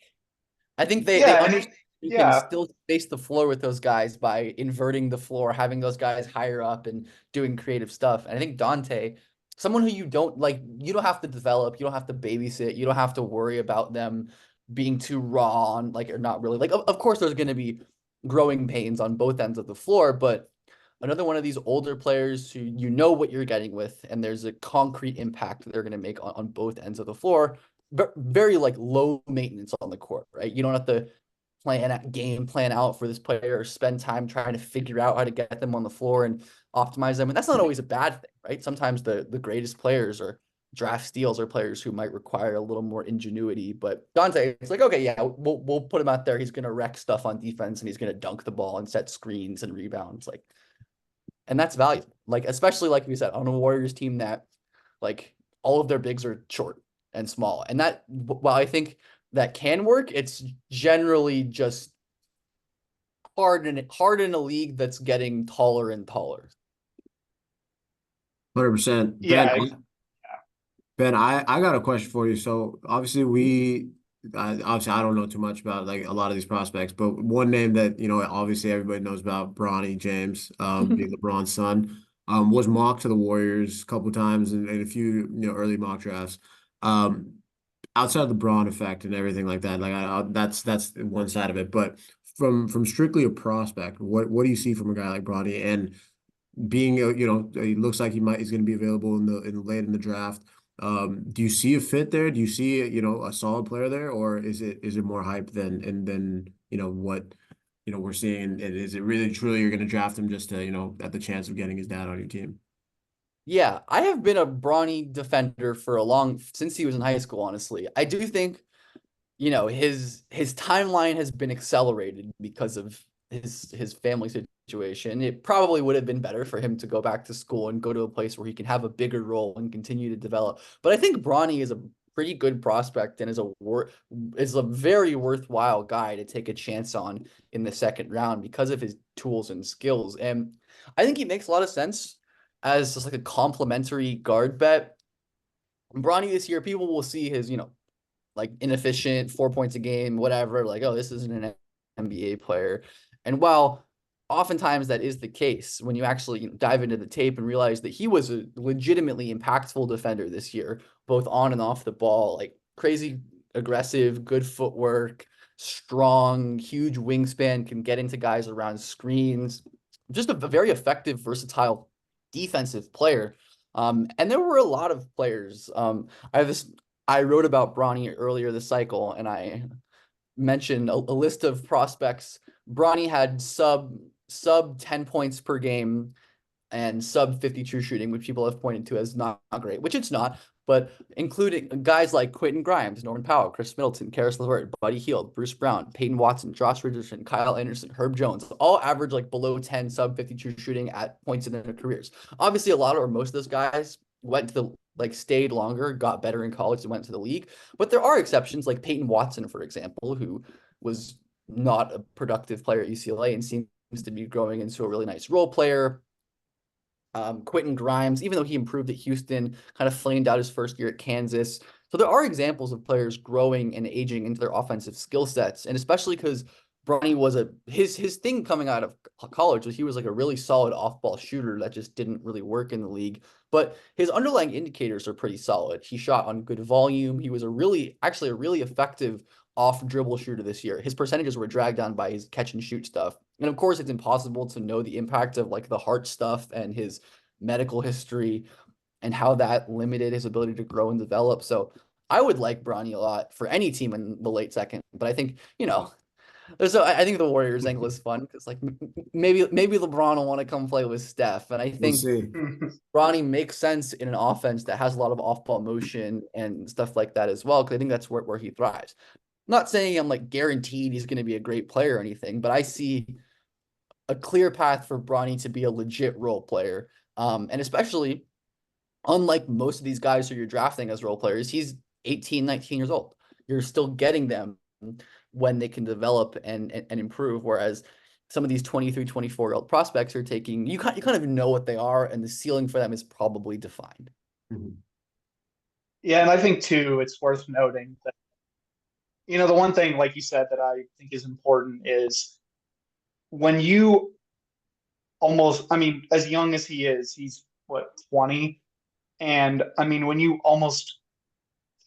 I think they Yeah, understand you can yeah, still space the floor with those guys by inverting the floor, having those guys higher up and doing creative stuff. And I think Dante someone who you don't like, you don't have to develop, you don't have to babysit, you don't have to worry about them being too raw on like or not really like of course there's going to be growing pains on both ends of the floor, but another one of these older players who you know what you're getting with, and there's a concrete impact they're going to make on both ends of the floor. Very like low maintenance on the court, right? You don't have to game plan out for this player or spend time trying to figure out how to get them on the floor and optimize them. And that's not always a bad thing, right? Sometimes the greatest players or draft steals are players who might require a little more ingenuity. But Dante, it's like, okay, yeah, we'll put him out there. He's gonna wreck stuff on defense and he's gonna dunk the ball and set screens and rebounds. Like, and that's valuable. Like, especially like we said, on a Warriors team that like all of their bigs are short and small. And that while I think that can work, it's generally just hard in a league that's getting taller and taller. 100%. Yeah, Ben, I got a question for you. So obviously obviously I don't know too much about like a lot of these prospects, but one name that, obviously everybody knows about, Bronny James, being LeBron's son, was mocked to the Warriors a couple times in a few, early mock drafts. Outside of the Braun effect and everything like that, like that's one side of it. But from strictly a prospect, what do you see from a guy like Bronny and being, he looks like he's going to be available in late in the draft. Do you see a fit there? Do you see, a solid player there, or is it more hype than what we're seeing? And is it really truly you're going to draft him just to at the chance of getting his dad on your team? Yeah, I have been a Bronny defender for since he was in high school, honestly. I do think, his timeline has been accelerated because of his family situation. It probably would have been better for him to go back to school and go to a place where he can have a bigger role and continue to develop. But I think Bronny is a pretty good prospect and is a very worthwhile guy to take a chance on in the second round because of his tools and skills. And I think he makes a lot of sense as just like a complimentary guard bet. Bronny this year, people will see his, like inefficient 4 points a game, whatever, like, oh, this isn't an NBA player. And while oftentimes that is the case, when you actually dive into the tape and realize that he was a legitimately impactful defender this year, both on and off the ball, like crazy aggressive, good footwork, strong, huge wingspan, can get into guys around screens, just a very effective, versatile defensive player. And there were a lot of players. I wrote about Bronny earlier this cycle, and I mentioned a list of prospects. Bronny had sub 10 points per game and sub 50 true shooting, which people have pointed to as not great, which it's not, but including guys like Quentin Grimes, Norman Powell, Chris Middleton, Karis LeVert, Buddy Hield, Bruce Brown, Peyton Watson, Josh Richardson, Kyle Anderson, Herb Jones, all average like below 10 sub 50 true shooting at points in their careers. Obviously, a lot or most of those guys went to the stayed longer, got better in college, and went to the league. But there are exceptions, like Peyton Watson, for example, who was not a productive player at UCLA and seems to be growing into a really nice role player. Quentin Grimes, even though he improved at Houston, kind of flamed out his first year at Kansas. So there are examples of players growing and aging into their offensive skill sets, and especially because Bronny was his thing coming out of college was he was like a really solid off-ball shooter that just didn't really work in the league. But his underlying indicators are pretty solid. He shot on good volume. He was actually a really effective off dribble shooter this year. His percentages were dragged down by his catch and shoot stuff. And of course, it's impossible to know the impact of like the heart stuff and his medical history and how that limited his ability to grow and develop. So I would like Bronny a lot for any team in the late second. But I think, I think the Warriors angle is fun because like maybe LeBron will want to come play with Steph. And I We'll think see. Bronny makes sense in an offense that has a lot of off-ball motion and stuff like that as well, because I think that's where he thrives. I'm not saying I'm like guaranteed he's going to be a great player or anything, but I see a clear path for Bronny to be a legit role player. And especially unlike most of these guys who you're drafting as role players, he's 18, 19 years old. You're still getting them when they can develop and improve. Whereas some of these 23, 24-year-old prospects are taking, you kind of know what they are, and the ceiling for them is probably defined. Mhm. Yeah, and I think too, it's worth noting that, the one thing, like you said, that I think is important is when you as young as he is, he's what, 20, And I mean, when you almost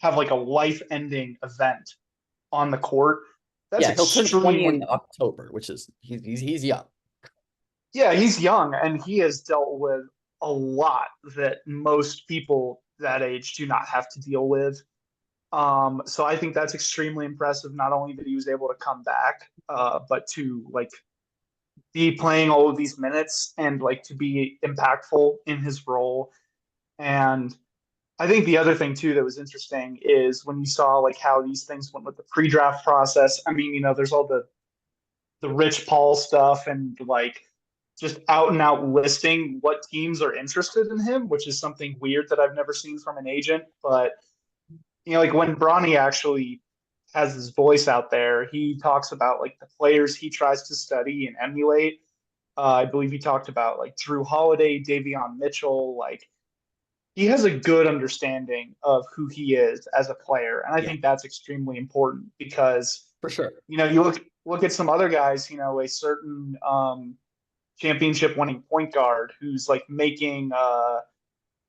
have like a life-ending event on the court, that's Yeah, he'll turn 20 in extremely, October, which is he's young. yeah, he's young and he has dealt with a lot that most people that age do not have to deal with. So I think that's extremely impressive, not only that he was able to come back, but to like be playing all of these minutes and like to be impactful in his role. And I think the other thing too that was interesting is when you saw like how these things went with the pre-draft process. I mean, there's all the Rich Paul stuff and like just out and out listing what teams are interested in him, which is something weird that I've never seen from an agent. But like when Bronny actually has his voice out there, he talks about like the players he tries to study and emulate. I believe he talked about like Drew Holiday, Davion Mitchell. Like he has a good understanding of who he is as a player, and I Yeah, think that's extremely important because for sure. you look at some other guys. A certain championship winning point guard who's like making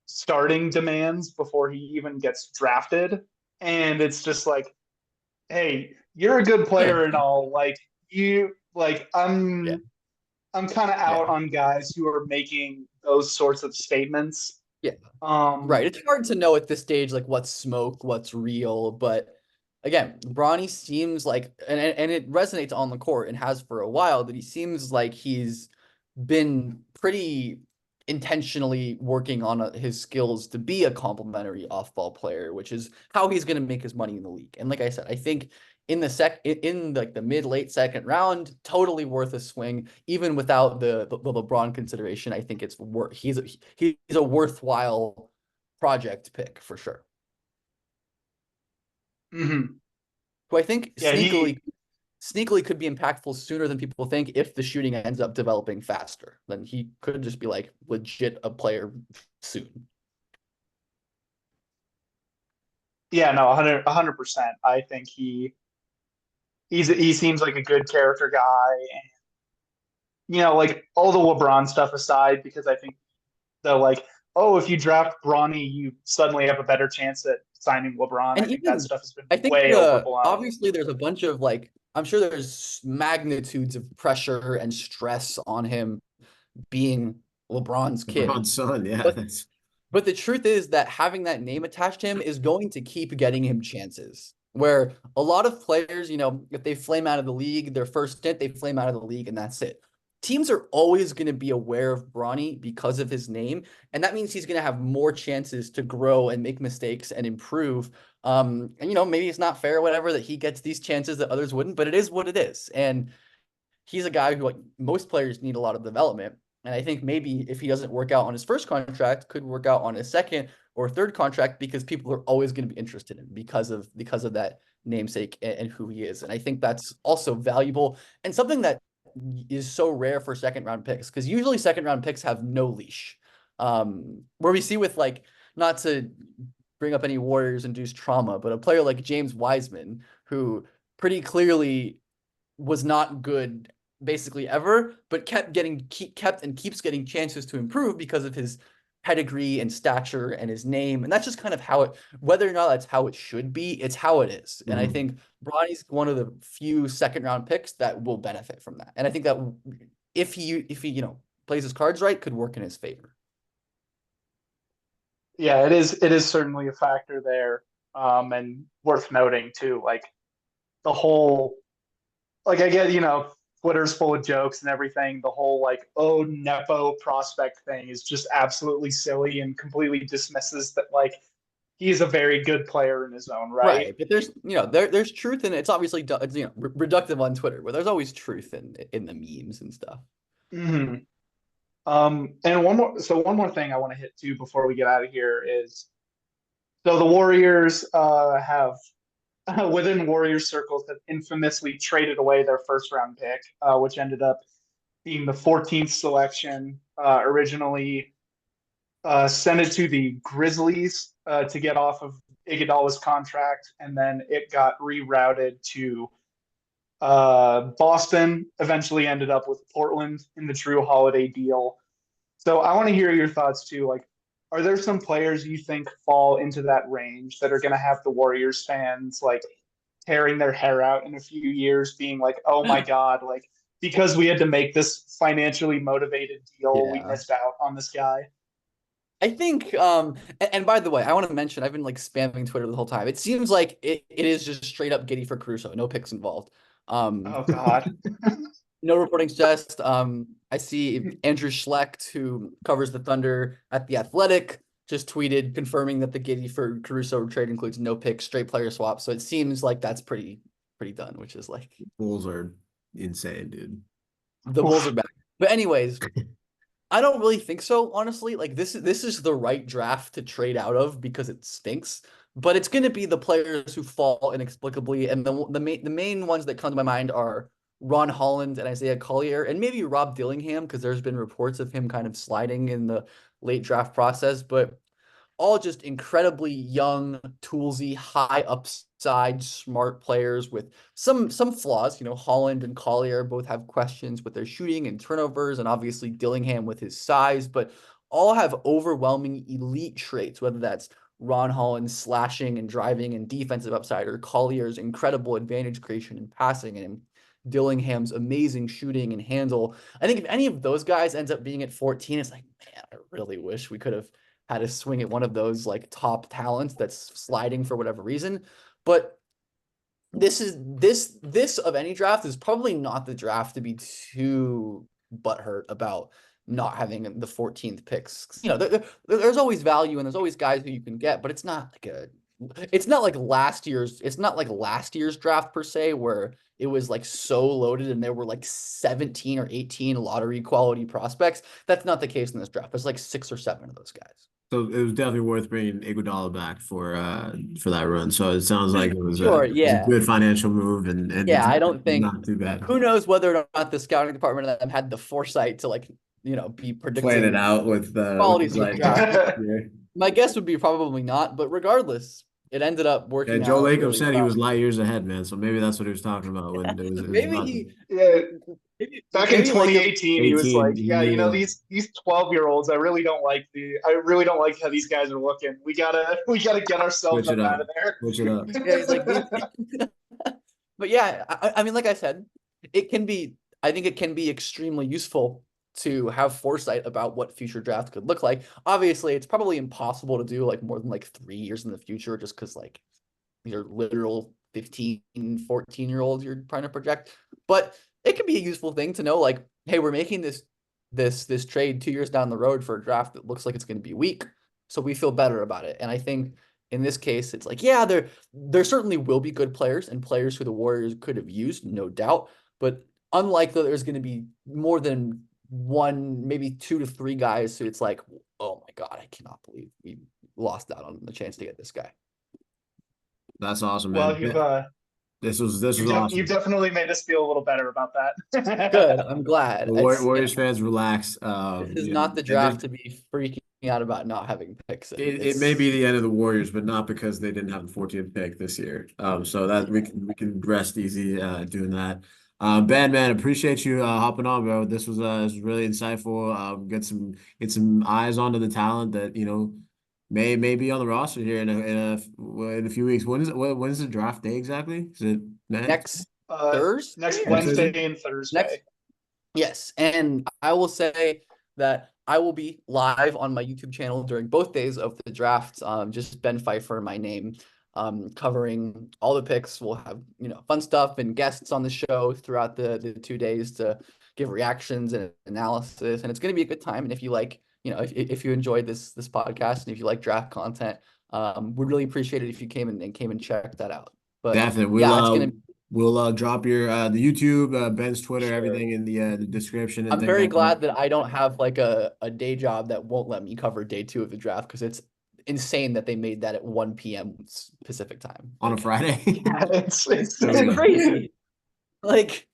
starting demands before he even gets drafted, and it's just like, hey, you're a good player and all. Like you, like Yeah, I'm kind of out yeah, on guys who are making those sorts of statements. yeah. Um, Right. It's hard to know at this stage like what's smoke, what's real, but again, Bronny seems like and it resonates on the court and has for a while that he seems like he's been pretty intentionally working on his skills to be a complementary off-ball player, which is how he's going to make his money in the league. And like I said, I think in like the mid late second round, totally worth a swing, even without the LeBron consideration. I think it's worth he's a worthwhile project pick for sure. mhm. Who I think Yeah, sneakily could be impactful sooner than people think if the shooting ends up developing faster. Then he could just be like legit a player soon. yeah, no, 100%. I think he seems like a good character guy, and like all the LeBron stuff aside, because I think the like, oh, if you draft Bronny, you suddenly have a better chance at signing LeBron. I And think that even stuff has been I think way overblown. obviously there's a bunch of like I'm sure there's magnitudes of pressure and stress on him being LeBron's kid. LeBron's son, yeah, But that's But the truth is that having that name attached to him is going to keep getting him chances. Where a lot of players, if they flame out of the league, their first stint, they flame out of the league and that's it. Teams are always going to be aware of Bronny because of his name. And that means he's going to have more chances to grow and make mistakes and improve. And, maybe it's not fair or whatever that he gets these chances that others wouldn't, but it is what it is. And he's a guy who like most players need a lot of development. And I think maybe if he doesn't work out on his first contract, could work out on his second or third contract because people are always going to be interested in him because of that namesake and who he is. And I think that's also valuable and something that is so rare for second round picks because usually second round picks have no leash. Where we see with like not to bring up any Warriors induced trauma, but a player like James Wiseman who pretty clearly was not good basically ever, but kept and keeps getting chances to improve because of his pedigree and stature and his name. And that's just kind of how whether or not that's how it should be, it's how it is. And I mhm. think Bronny's one of the few second round picks that will benefit from that. And I think that if he plays his cards right, could work in his favor. Yeah, it is certainly a factor there. And worth noting too, like the whole like I get, Twitter's full of jokes and everything. The whole like, oh, Nepo prospect thing is just absolutely silly and completely dismisses that like he's a very good player in his own right. Right, but there's truth in it. It's obviously it's, reductive on Twitter, but there's always truth in the memes and stuff. Hmm. And one more thing I want to hit too before we get out of here is so the Warriors have within Warriors circles have infamously traded away their first round pick, which ended up being the 14th selection. Originally sent it to the Grizzlies to get off of Iguodala's contract, and then it got rerouted to Boston. Eventually, ended up with Portland in the Drew Holiday deal. So I want to hear your thoughts too. Like, are there some players you think fall into that range that are going to have the Warriors fans like tearing their hair out in a few years, being like, "Oh my God, like because we had to make this financially motivated deal, we Yeah. missed out on this guy." I think, and by the way, I want to mention, I've been like spamming Twitter the whole time. It seems like it is just straight up giddy for Caruso, no picks involved. Oh God. No reporting just. I see Andrew Schlecht, who covers the Thunder at The Athletic, just tweeted confirming that the giddy for Caruso trade includes no pick, straight player swap. So it seems like that's pretty done, which is like Bulls are insane, dude. the Bulls are back. But anyways, I don't really think so, honestly. Like this is the right draft to trade out of because it stinks. But it's going to be the players who fall inexplicably, and the main ones that come to my mind are Ron Holland and Isaiah Collier, and maybe Rob Dillingham because there's been reports of him kind of sliding in the late draft process. But all just incredibly young, toolsy, high upside, smart players with some flaws. You know, Holland and Collier both have questions with their shooting and turnovers, and obviously Dillingham with his size, but all have overwhelming elite traits, whether that's Ron Holland's slashing and driving and defensive upside, or Collier's incredible advantage creation and passing, and Dillingham's amazing shooting and handle. I think if any of those guys ends up being at 14, it's like, man, I really wish we could have had a swing at one of those like top talents that's sliding for whatever reason. But this of any draft is probably not the draft to be too butthurt about not having the 14th picks. You know, there's always value and there's always guys who you can get, but it's not like last year's draft per se, where it was like so loaded and there were like 17 or 18 lottery quality prospects. That's not the case in this draft. There's like 6 or 7 of those guys. So it was definitely worth bringing Iguodala back for that run. So it sounds like it was Sure, it was a yeah. good financial move and Yeah, I don't think not too bad. who knows whether or not the scouting department of them had the foresight to like, be Plan it predicting out with the qualities of the like draft. yeah. My guess would be probably not, but regardless, it ended up working Joe out Lacob really said he well. was light years ahead, man. So maybe that's what he was talking about when it was Maybe about he Yeah. Back in maybe like 2018, he was 18, like, he "Yeah, you know knew. these 12-year-olds. I really don't like how these guys are looking. We gotta get ourselves Switch it up out up. of there." Switch it up. yeah, he's like but yeah, I mean, like I said, I think it can be extremely useful to have foresight about what future draft could look like. Obviously, it's probably impossible to do like more than like 3 years in the future, just because like these are literal 15, 14-year-olds you're trying to project. But it could be a useful thing to know, like, hey, we're making this trade 2 years down the road for a draft that looks like it's going to be weak, so we feel better about it. And I think in this case, it's like, yeah, there certainly will be good players and players who the Warriors could have used, no doubt. But unlikely there's going to be more than one, maybe 2 to 3 guys who it's like, oh my God, I cannot believe we lost out on the chance to get this guy. That's awesome, Well, man. you've This was awesome. you've definitely made us feel a little better about that. Good. I'm glad. The Warriors fans relax. This is You not know, the draft to be freaking out about not having picks. it may be the end of the Warriors, but not because they didn't have the 14th pick this year. So that we can rest easy doing that. Ben, man, appreciate you hopping on, bro. This was really insightful. Get some eyes onto the talent that may be on the roster here in a few weeks. When is the draft day exactly? Is it next Next Thursday? Wednesday and Thursday. Yes, and I will say that I will be live on my YouTube channel during both days of the draft. Just Ben Pfeifer, my name, covering all the picks. We'll have fun stuff and guests on the show throughout the 2 days to give reactions and analysis, and it's going to be a good time. And if you like, if you enjoyed this podcast and if you like draft content, we'd really appreciate it if you came and checked that out. But definitely, yeah, it's gonna. We'll drop your the YouTube, Ben's Twitter, Sure. everything in the description. And I'm things very like glad that I don't have like a day job that won't let me cover day 2 of the draft, because it's insane that they made that at 1 p.m. Pacific time on a Friday. It's crazy. Like,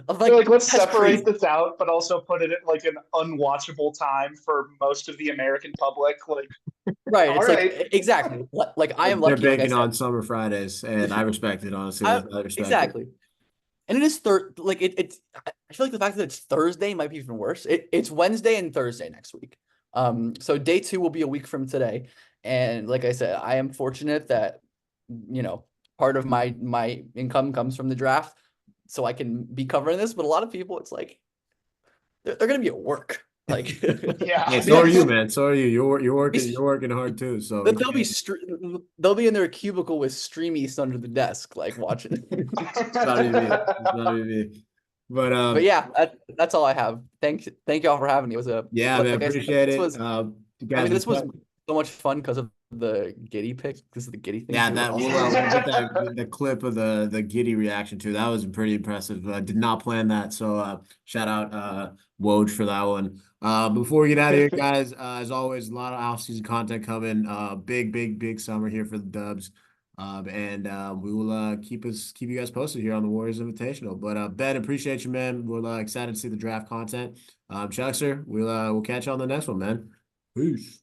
let's that's separate crazy. this out, but also put it at like an unwatchable time for most of the American public. Like, right, it's right. like exactly. Like I am They're lucky. Like I banking said, on summer Fridays, and I respect it, honestly. I respect exactly. it. And it is it's. I feel like the fact that it's Thursday might be even worse. It's Wednesday and Thursday next week, So day 2 will be a week from today. And like I said, I am fortunate that, part of my income comes from the draft, so I can be covering this. But a lot of people, it's like they're gonna be at work. Like Yeah. Hey, so are you, man. So are you. You're working hard too. So we they'll be they'll be in their cubicle with Stream East under the desk, like watching it. it's not even me. It's not even me. But yeah, that's all I have. Thank y'all for having me. It was Yeah, man, like I said, appreciate this it. was You I guys, mean, this was so much fun because of the Giddy pick. This is the Giddy thing yeah, too. that we'll get that the clip of the Giddy reaction too. That was pretty impressive. Did not plan that. So shout out Woj for that one. Before we get out of here, guys, as always, a lot of off-season content coming. Big summer here for the Dubs. And we will keep you guys posted here on the Warriors Invitational. But Ben, appreciate you, man. We're excited to see the draft content. Chuckster, we'll catch you on the next one, man. Peace.